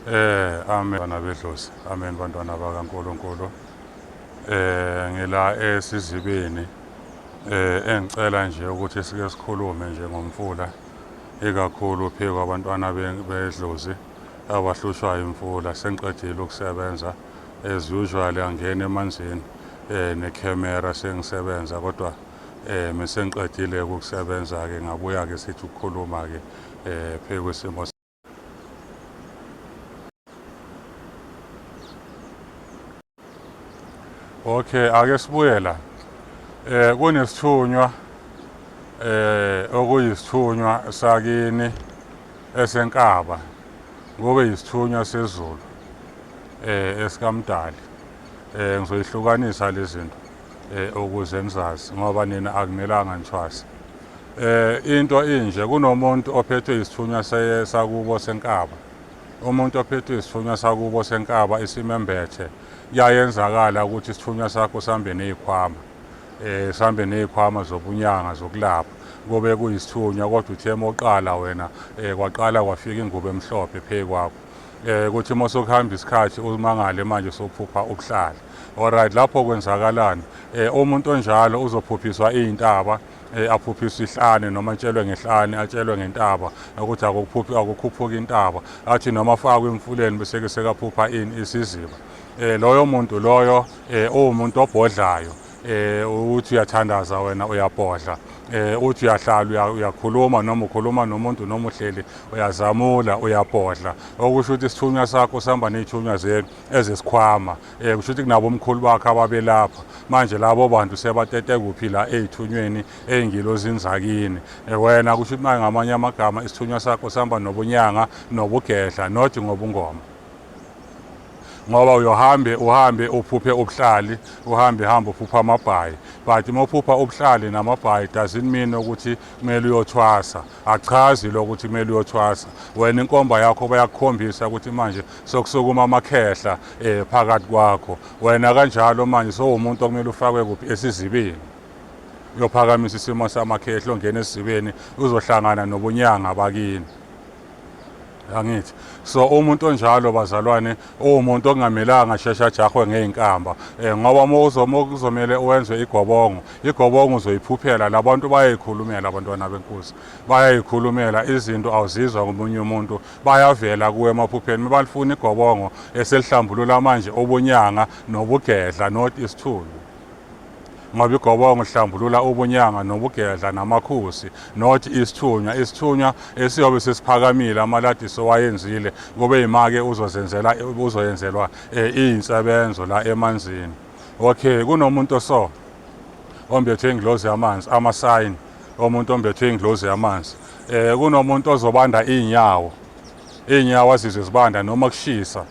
Amen bantwana bedlozi, amen bantwana bakaNkulunkulu. Ngila esizibeni engicela nje ukuthi sike sikhulume nje ngomfula, ikakhulu phezu kwabantwana bedlozi abahlushwa imfula. Sengiqedile ukusebenza as usual, angena emanzini nekhamera sengisebenza, kodwa mesengiqedile ukusebenza-ke ngabuya-ke sithi ukukhuluma-ke phezu kwesimo. Okay, ake sibuye la. Kunesithunywa okuyisithunywa sakini esenkaba, kube yisithunywa sezulu esikaMdali. Ngizoyihlukanisa lezi zinto ukuze nizazi ngoba nina akumelanga nithwase. Into inje, kunomuntu ophethwe isithunywa sakubo senkaba. Umuntu ophethwe isithunywa sakubo senkaba isimembethe, kuyayenzakala ukuthi isithunywa sakho sambe nezikhwama, sambe nezikhwama zobunyanga zokulapha. Kube kuyisithunywa kodwa uthe moqala wena kwaqala kwafika ingubo emhlophe phezu kwakho. Kuthi mosokuhamba isikhathi umangale manje sophupha ubuhlali. Alright, lapho kwenzakalani? Umuntu onjalo uzophuphiswa iy'ntaba, aphuphiswe ihlane noma atshelwe ngehlane, atshelwe ngentaba ukuthi akukhuphuka intaba, athi noma afakwe emfuleni bese-ke sekaphupha isiziba. Loyo muntu loyo uwumuntu obhodlayo, uthi uyathandaza wena uyabhodla, uthi uyahlala uyakhuluma noma ukhuluma nomuntu noma uhleli uyazamula uyabhodla. Okusho ukuthi isithunywa sakho sihamba ney'thunywa ezesikhwama, kusho ukuthi kunabo omkhulu bakho ababelapha. Manje labo bantu sebatete kuphi la ey'thunyweni ey'ngilozini zakini. Wena kusho ukuthi ngamanye amagama isithunywa sakho sihamba nobunyanga nobugedla, not ngobungoma. Ngoba uhambe uphuphe ubuhlali, uhambe uphupha amabhayi. But uma uphupha ubuhlali namabhayi doesn't mean ukuthi kumele uyothwasa. Achazi lokuthi kumele uyothwasa. Wena inkomba yakho bayakukhombisa ukuthi manje sokusukuma amakhehla phakathi kwakho. Wena kanjalo manje sowumuntu okumele ufakwe kuphi esizibeni. Uyophakamisa isimo samakhehla, ongena esizibeni uzohlangana nobunyanga bakini. Angithi so umuntu onjalo bazalwane umuntu okungamelanga shesha jahwe ngeinkamba, ngoba uzomele wenze igobongo uzoyiphuphela. Labantu bayayikhulumela, abantwana benkosi bayayikhulumela izinto awuzizwa ngomunye umuntu, bayavela kuwe emaphupheni. Mebalifuna igobongo eselihlambulula manje ubunyanga nobugedla, not isithunzi. Ngoba igobongo lihlambulula ubunyanga nobugedla namakhosi, not isithunywa. Isithunywa esiyobe sesiphakamile amaladi sowayenzile, kube yimake uzoyenzelwa iy'nsebenzo la emanzini. Okay, kunomuntu ombethwe ingilozi yamanzi, amasayini omuntu ombethwe ingilozi yamanzi. Kunomuntu ozobanda iy'nyawo azizwe zibanda noma kushisa.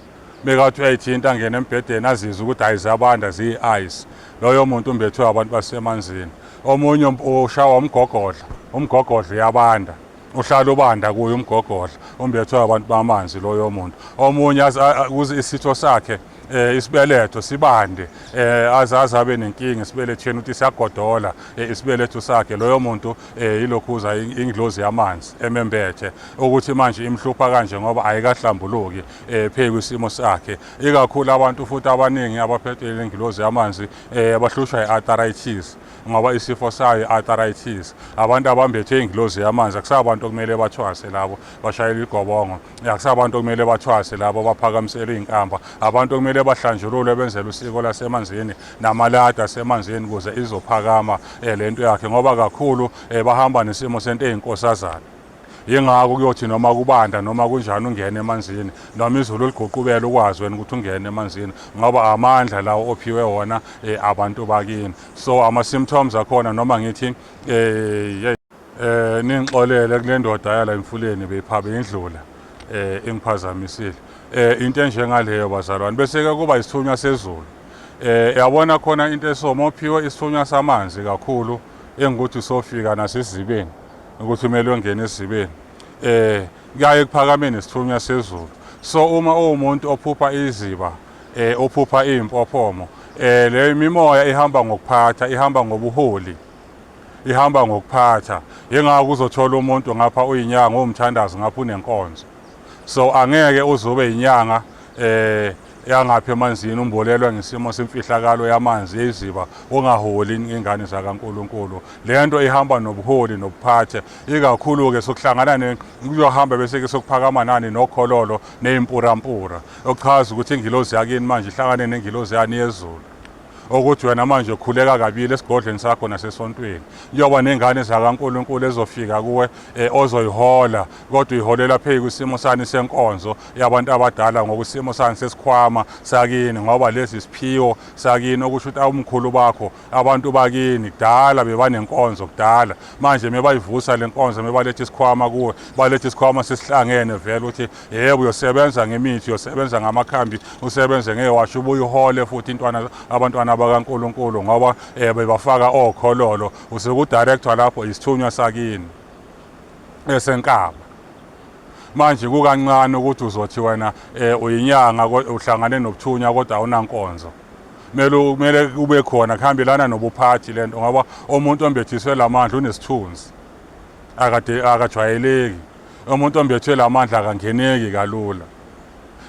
Bekathi uyayithinta angena embhedeni azizwe ukuthi ayizabanda ziyi-ice. Loyo muntu umbethwe abantu basemanzini. Omunye ushawa umgogodla uyabanda, uhlala ubanda kuye umgogodla, umbethwe abantu bamanzi loyo muntu. Omunye isitho sakhe isibeletho sibande, azazi abe nenkinga esibelethweni ukuthi siyagodola isibeletho sakhe. Loyo muntu yilokhuza ingilozi yamanzi emembethe ukuthi manje imhlupha kanje ngoba ayikahlambuluki phezu kwisimo sakhe. Ikakhulu abantu futhi abaningi abaphethwe ingilozi yamanzi abahlushwa i-arthritis, ngoba isifo sayo i-arthritis. Abantu abambethwe ingilozi yamanzi akusabantu okumele bathwase, labo bashayela igobongo. Akusabantu okumele bathwase, labo baphakamisela iy'nkamba. Abantu okumele bahlanjululwe benzele usiko lasemanzini namalada asemanzini ukuze izophakama lento yakhe, ngoba kakhulu bahamba nesimo sento eyinkosazana. Yingakho kuyothi noma kubanda noma kunjani ungene emanzini, noma izulu liguqubele ukwazi wena ukuthi ungene emanzini, ngoba amandla lawo ophiwe wona abantu bakini. So ama-symptoms akhona, noma ngithi ningixolele kule ndoda yala emfuleni beyindlula ingiphazamisile. Into enjengaleyo bazalwane, bese-ke kuba isithunywa sezulu. Yabona khona into esomophiwe isithunywa samanzi kakhulu engukuthi sofika nasesizibeni ukuthi kumele ungene esizibeni, kuyaye kuphakameni isithunywa sezulu. So uma uwumuntu ophupha iziba, ophupha iy'mpophomo, le mimoya ihamba ngokuphatha, ihamba ngobuholi, ihamba ngokuphatha. Yingakho uzothola umuntu ngapha uyinyanga uwumthandazi ngapha unenkonzo. so angeke uzobe inyanga yangapha emanzini umbolelwa ngesimo semfihlakalo yamanzi yeziba ungaholi ingane zakaNkulunkulu. Lento ihamba nobuholi nobuphathe ikakhulu-ke sokuhlangana kuyohamba bese-ke sokuphakama nani nokhololo ney'mpurampura okuchaza ukuthi ingilozi yakini manje ihlangane nengilozi yani yezulu ukuthi wena manje ukhuleka kabili esigodlweni sakho nasesontweni kuyoba nengane zakaNkulunkulu ezofika kuwe ozoyihola kodwa uyiholela phezu kwisimo sani senkonzo yabantu abadala ngokusimo sani sesikhwama sakini ngoba lezi siphiwo sakini okusho ukuthi umkhulu bakho abantu bakini kudala bebanenkonzo kudala manje mebayivusa le nkonzo mebaletha isikhwama kuwe baletha isikhwama sesihlangene vele ukuthi yebo uyosebenza ngemithi uyosebenza ngamakhambi usebenze ngewasho ubuye uhole futhi abantwana bakaNkulunkulu ngoba bebafaka okhololo usekudirector lapho isithunywa sakini esenkaba manje kukancane ukuthi uzothi wena uyinyanga uhlangane nobuthunywa kodwa awunankonzo kumele kube khona kuhambelana nobuphathi lento ngoba umuntu ombethiswe lamandla unesithunzi akajwayeleki umuntu ombethwe lamandla akangeneki kalula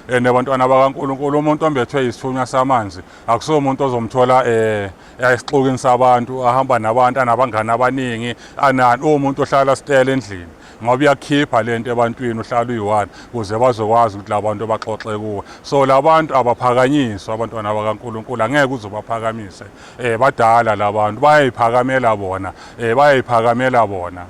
abantwana bakaNkulunkulu umuntu ombethwe isithunywa samanzi akusiwo umuntu ozomthola esixukwini sabantu ahamba nabantu anabangani abaningi anani umuntu ohlala stele endlini ngoba uyakhipha lento ebantwini uhlala uyi-one ukuze bazokwazi ukuthi labantu baxoxe kuwe so labantu abaphakanyiswa abantwana bakaNkulunkulu angeke uzobaphakamise badala labantu bayayiphakamela bona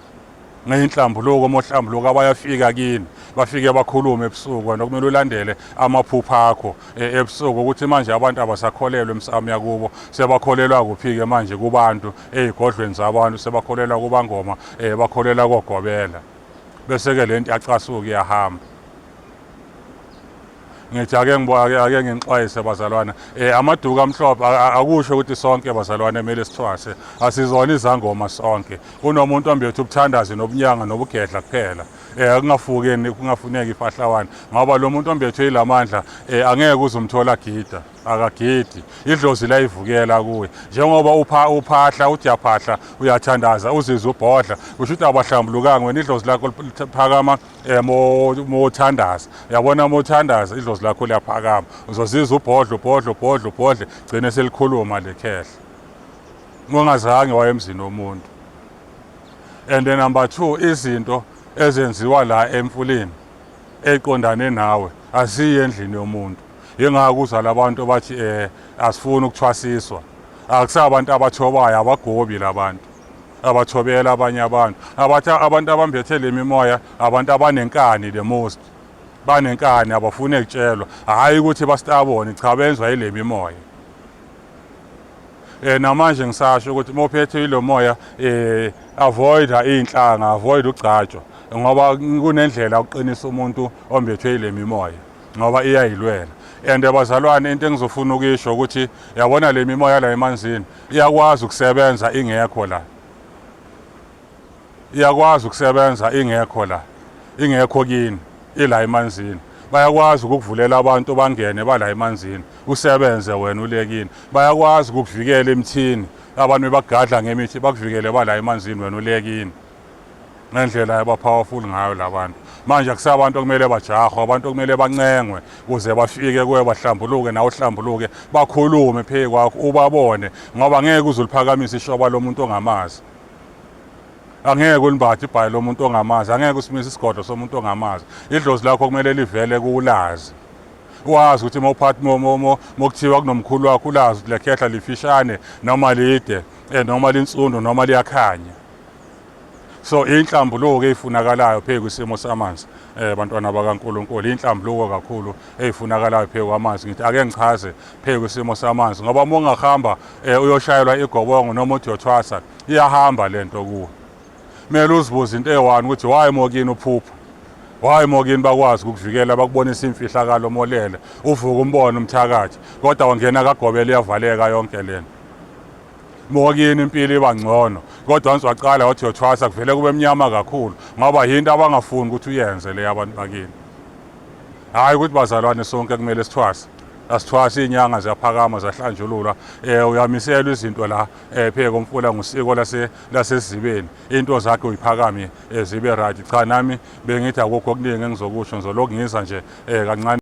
ngeyinhlambuluko mohlambuluko abayafika kini bafike bakhulume ebusuku wena kumele ulandele amaphupha akho ebusuku ukuthi manje abantu abasakholelwa emsamo yakubo sebakholelwa kuphi-ke manje kubantu ey'godlweni zabantu sebakholelwa kubangoma bakholelwa kogobela bese-ke lento yacasuka iyahamba ngithi ake ngixwayise bazalwane amaduku amhlophe akusho ukuthi sonke bazalwane kumele sithwase asizona izangoma sonke kunomuntu ombethe ubuthandazi nobunyanga nobugedla kuphela kungafuneki ifahlawane ngoba lo muntu ombethwe ilamandla angeke uzumthola gida akagidi idlozi layivukela kuwe njengoba uphahla uthi yaphahla uyathandaza uzizwe ubhodla kusho ukuthi abahlambulukanga wena idlozi lakho liphakama mothandaza yabona mothandaza idlozi lakho liyaphakama uzozizwa ubhodla gcine selikhuluma lekhehla ungazange wayemzini womuntu. And then number 2 izinto ezenziwa la emfuleni eqondane nawe asiye endlini yomuntu yengakuzwa labantu bathi asifuni ukuthwasiswa akusabantu abathobayo abagobi labantu abathobela abanye abantu abantu abambethe le mimoya abantu abanenkani the most banenkani abafuni ukutshelwa hayi ukuthi basitabone cha benzwa yile mimoya namanje ngisasho ukuthi mophethe ile moya avoid inhlanga avoid ugcatshwa ngoba kunendlela uqinisa umuntu ombethwe ile mimoya ngoba iyayilwela. And abazalwane into engizofuna ukisho ukuthi yabona le mimoya la emanzini iyakwazi ukusebenza ingekho la ingekho kini ila emanzini bayakwazi ukukuvulela abantu bangene bala emanzini usebenze wena ulekini bayakwazi ukukuvikela emthini abantu bagadla ngemithi bakuvikele bala emanzini wena ulekini ngendlela yaba powerful ngayo labantu manje akusabantu okumele bajahwe abantu okumele bancengwe ukuze bafike kuwe bahlambuluke nawe uhlambuluke bakhulume phezu kwakho ubabone ngoba ngeke uzuliphakamisa ishoba lomuntu ongamazi angeke ulimbathe ibhayi lomuntu ongamazi angeke usimise isigodo somuntu ongamazi idlozi lakho kumele livele kuulazi wazi ukuthi mokuthiwa kunomkhulu wakho ulazi ukuthi lekhehla lifishane noma lide noma linsundu noma liyakhanya so inhlambuluko ezifunakalayo phezu kwisimo samanzi bantwana bakaNkulunkulu inhlambuluko kakhulu ezifunakalayo phezu kwamanzi ngithi ake ngichaze phezu kwisimo samanzi ngoba uma ungahamba uyoshayelwa igobongo noma uthi uyothwasa iyahamba lento kuwe kumele uzibuze into eyi-1 ukuthi why mokini uphupha why mokini bakwazi ukukuvikela bakubonisa imfihlakalo molele uvuka umbone umthakathi kodwa wangena kagobela iyavaleka yonke lento mokini impilo iba ngcono kodwa once waqala wathi uyothwasa kuvele kube mnyama kakhulu ngoba yinto abangafuni ukuthi uyenze le abantu bakini hayi ukuthi bazalwane sonke kumele sithwase asithwasa inyanga ziyaphakama zahlanjululwa uyamiselwa izinto la pheke komfula ngusiko lasezibeni into zakhe uyiphakame zibe right. Cha nami bengithi akukho okuningi engizokusho ngizoloku ngiza nje kancane.